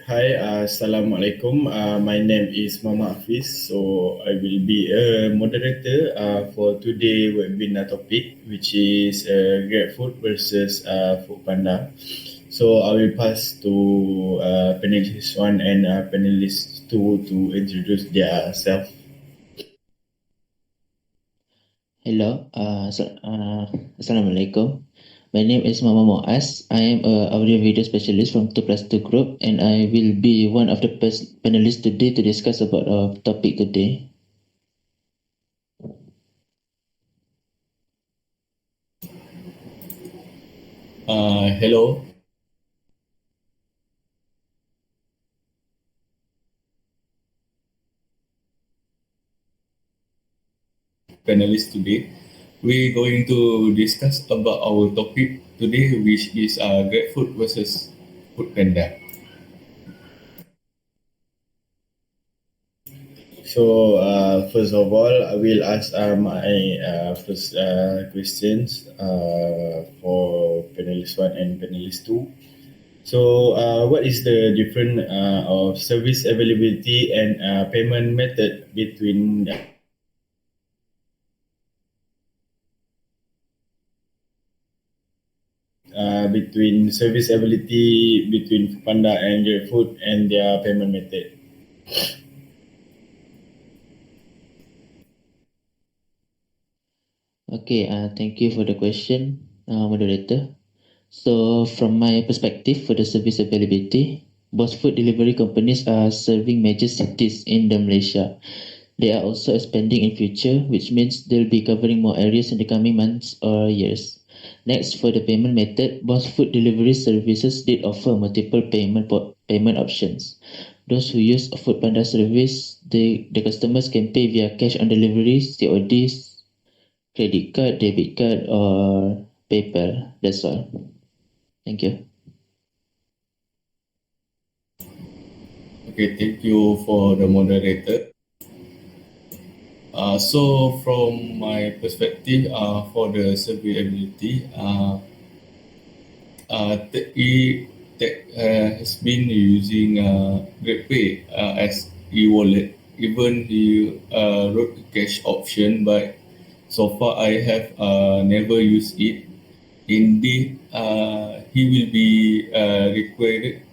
Hi, Assalamualaikum. My name is Muhammad Hafiz. So I will be a moderator for today webinar topic, which is GrabFood versus Foodpanda. So I will pass to panelist one and panelist two to introduce themselves. Hello, Assalamualaikum. My name is Mama Muaz. I am a audio video specialist from 2+2 Group, and I will be one of the panelists today to discuss about our topic today. Hello. Panelists today. We're going to discuss about our topic today, which is GrabFood versus Foodpanda. So, first of all, I will ask my first questions for panelist one and panelist two. So, what is the difference of service availability and payment method between service ability between Panda and GrabFood and their payment method? Okay, thank you for the question, moderator. So, from my perspective, for the service availability, both food delivery companies are serving major cities in the Malaysia. They are also expanding in future, which means they'll be covering more areas in the coming months or years. Next, for the payment method, both food delivery services did offer multiple payment options. Those who use a Foodpanda service, the customers can pay via cash on delivery, CODs, credit card, debit card, or PayPal. That's all. Thank you. Okay, thank you for the moderator. So from my perspective, for the surveyability, Tech has been using GrabPay as e-wallet. Even he wrote the cash option, but so far I have never used it. Indeed, he will be required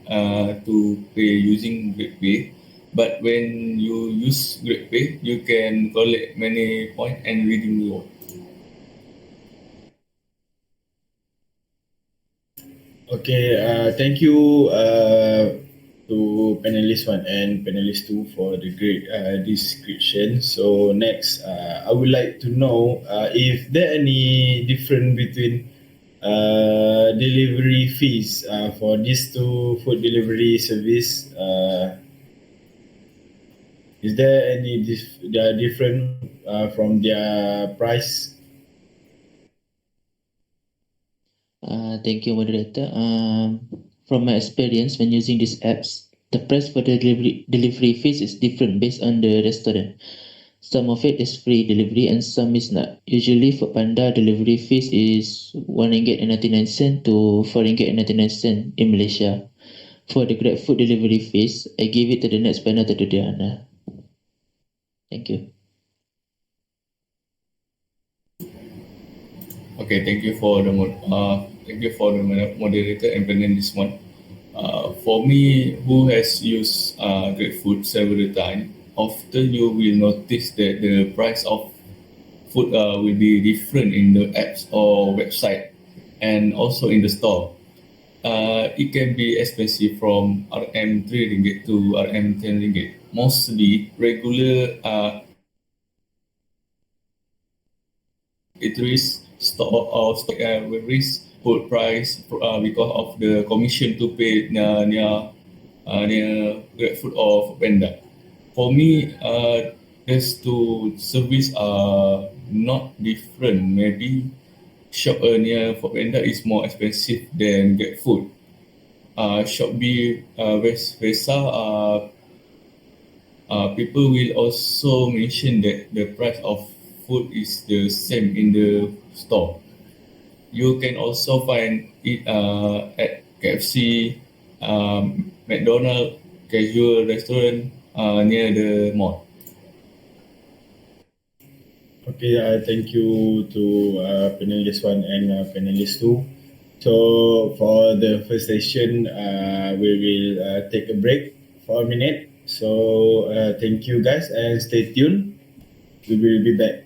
to pay using GrabPay. But when you use GrabPay, you can collect many points and redeem reward. Okay, thank you to panelist one and panelist two for the great description. So next, I would like to know if there any difference between delivery fees for these two food delivery service. Is there any they are different from their price? Thank you, moderator. From my experience when using these apps, the price for the delivery fees is different based on the restaurant. Some of it is free delivery and some is not. Usually for Panda, delivery fees is 1 ringgit and 99 cent to 4 ringgit and 99 cent in Malaysia. For the GrabFood delivery fees, I give it to the next panel to Diana. Thank you. Okay, thank you for the thank you for the moderator and bringing this one. For me, who has used GrabFood several times, often you will notice that the price of food will be different in the apps or website and also in the store. It can be expensive from RM 3 ringgit to RM 10 ringgit. Mostly regular eateries store or will risk food price because of the commission to pay near GrabFood or Foodpanda. For me, these two service are not different. Maybe shop near Foodpanda is more expensive than GrabFood. Shopee, Vesa, people will also mention that the price of food is the same in the store. You can also find it at KFC, McDonald's, casual restaurant near the mall. Okay, thank you to panelist one and panelist two. So for the first session, we will take a break for a minute. So thank you guys and stay tuned. We will be back.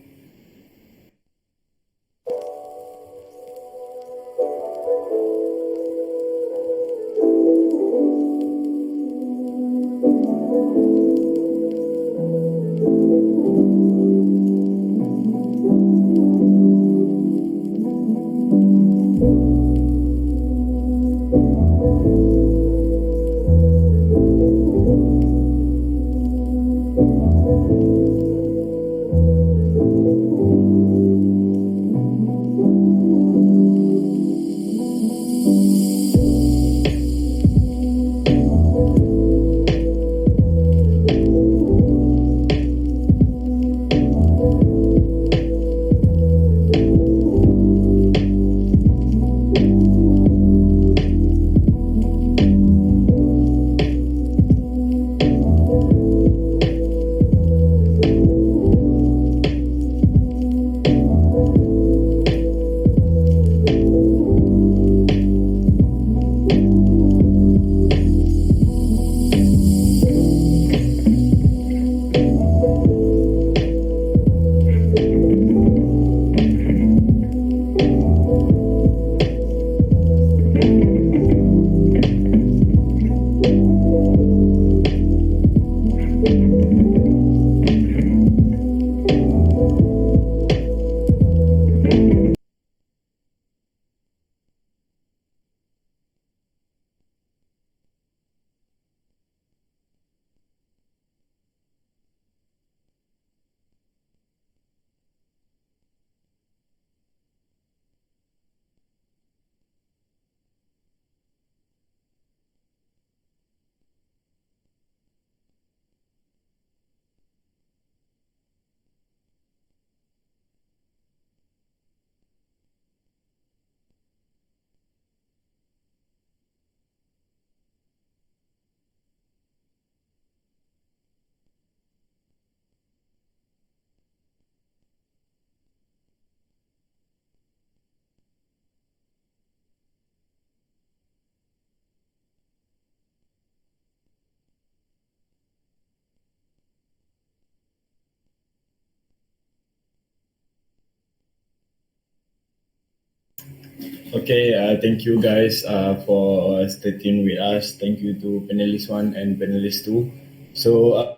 Okay, thank you guys for staying with us. Thank you to panelist one and panelist two. So,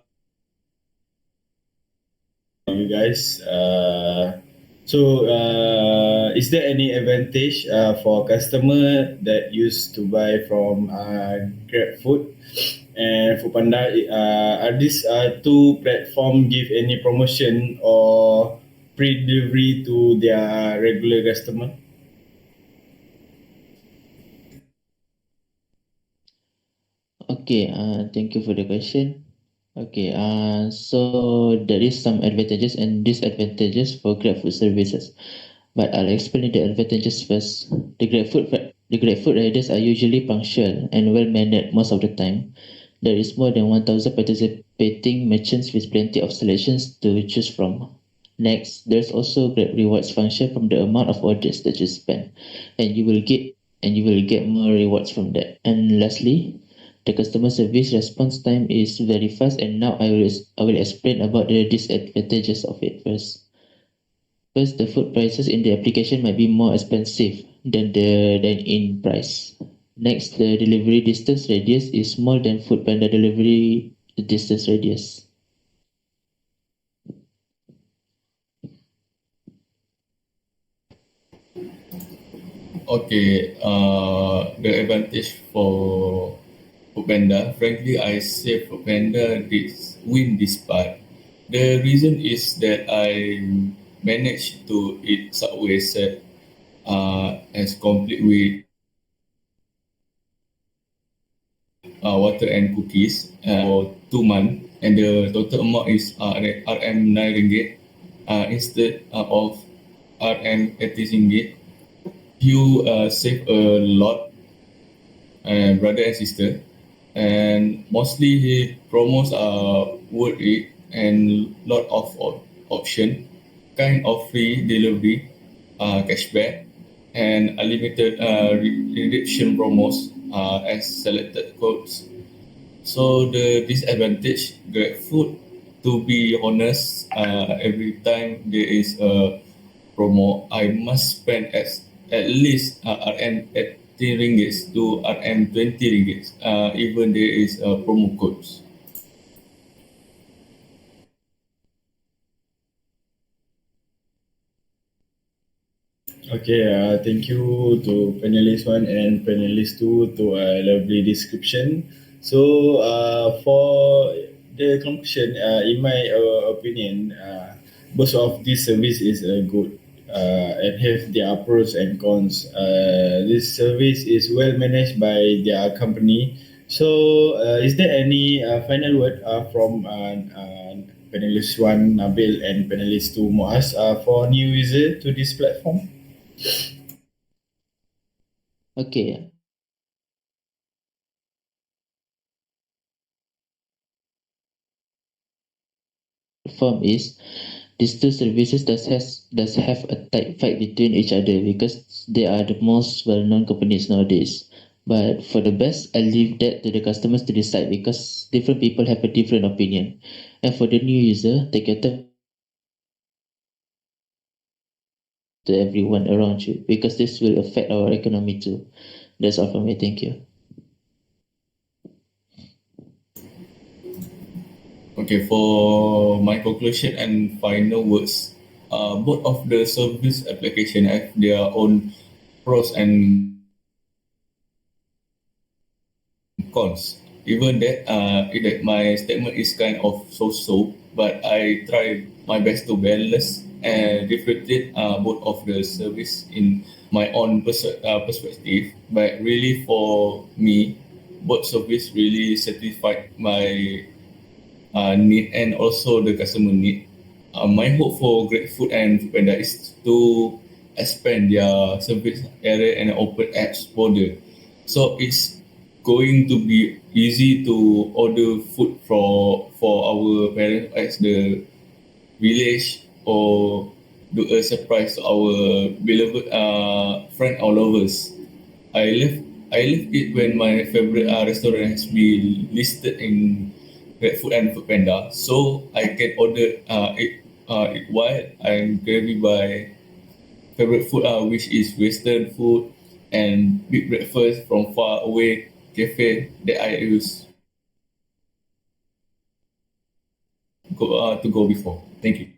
you guys. Is there any advantage for customer that used to buy from GrabFood and Foodpanda? Are these two platform give any promotion or free delivery to their regular customer? Okay, thank you for the question. Okay, so there is some advantages and disadvantages for GrabFood services, but I'll explain the advantages first. The GrabFood riders are usually punctual and well mannered most of the time. There is more than 1,000 participating merchants with plenty of selections to choose from. Next, there's also Grab rewards function from the amount of orders that you spend, and you will get more rewards from that. And lastly, the customer service response time is very fast, and now I will explain about the disadvantages of it first. First, the food prices in the application might be more expensive than the dine-in price. Next, the delivery distance radius is more than Foodpanda delivery distance radius. Okay, the advantage for Foodpanda, frankly, I say Foodpanda did win this part. The reason is that I managed to eat Subway set as complete with water and cookies for 2 months, and the total amount is RM 9 ringgit instead of RM 80 ringgit. You save a lot, brother and sister, and mostly the promos are worth it and lot of option, kind of free delivery, cashback, and unlimited redemption promos as selected codes. So the disadvantage, GrabFood, to be honest, every time there is a promo, I must spend at least RM 18 ringgit to RM 20 ringgit, even there is a promo codes. Okay, thank you to panelist one and panelist two to a lovely description. So, for the conclusion, in my opinion, both of this service is good and have their pros and cons. This service is well managed by their company. So, is there any final word from panelist one Nabil and panelist two Muaz for new user to this platform? Okay. Form is these two services does have a tight fight between each other because they are the most well-known companies nowadays. But for the best, I leave that to the customers to decide because different people have a different opinion. And for the new user, take your time to everyone around you because this will affect our economy too. That's all from me. Thank you. Okay, for my conclusion and final words, both of the service application have their own pros and cons. Even that my statement is kind of so-so, but I try my best to balance and differentiate both of the service in my own perspective. But really, for me, both service really satisfied my need and also the customer need. My hope for GrabFood and Foodpanda is to expand their service area and open apps border. So it's going to be easy to order food for our parents at the village or do a surprise to our beloved friend or lovers. I love it when my favorite restaurant has been listed in GrabFood and Foodpanda, so I can order it while I'm craving my favorite food, which is Western food and big breakfast from far away cafe that I used to go before. Thank you.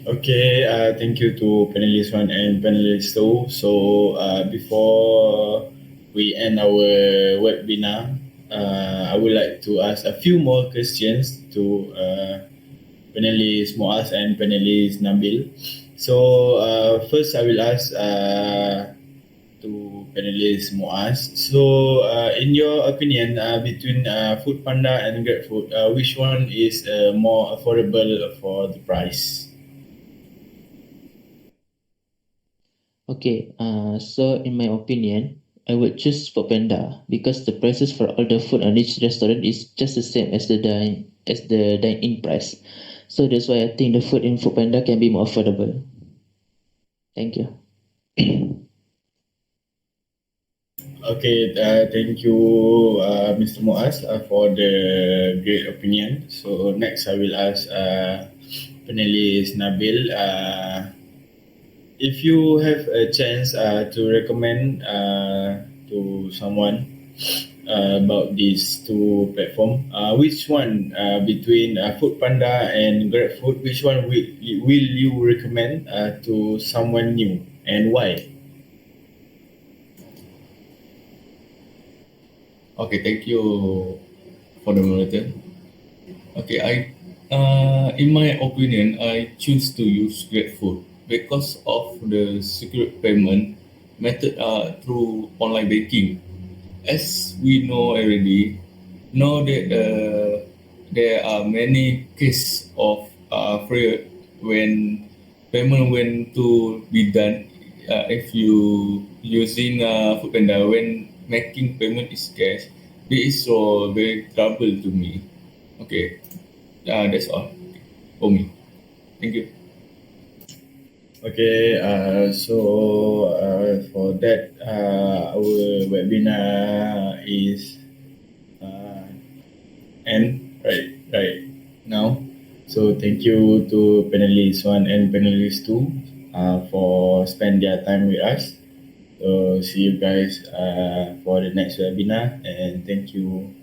Okay, thank you to panelist one and panelist two. So, before we end our webinar, I would like to ask a few more questions to panelist Muaz and panelist Nabil. So, first I will ask to panelist Muaz. So, in your opinion, between Foodpanda and GrabFood, which one is more affordable for the price? Okay, so in my opinion, I would choose Foodpanda because the prices for all the food on each restaurant is just the same as the as the dine-in price. So that's why I think the food in Foodpanda can be more affordable. Thank you. Okay, thank you, Mr. Muaz, for the great opinion. So next, I will ask panelist Nabil. If you have a chance to recommend to someone about these two platform, which one between Foodpanda and GrabFood, which one will you recommend to someone new and why? Okay, thank you for the moderator. Okay, in my opinion, I choose to use GrabFood because of the secure payment method through online banking. As we know already, know that there are many cases of fraud when payment when to be done if you using Foodpanda when making payment is cash. This is so very trouble to me. Okay, that's all for me. Thank you. Okay, for that, our webinar is uh, end right now. So thank you to panelists one and panelists two for spend their time with us. So see you guys for the next webinar and thank you.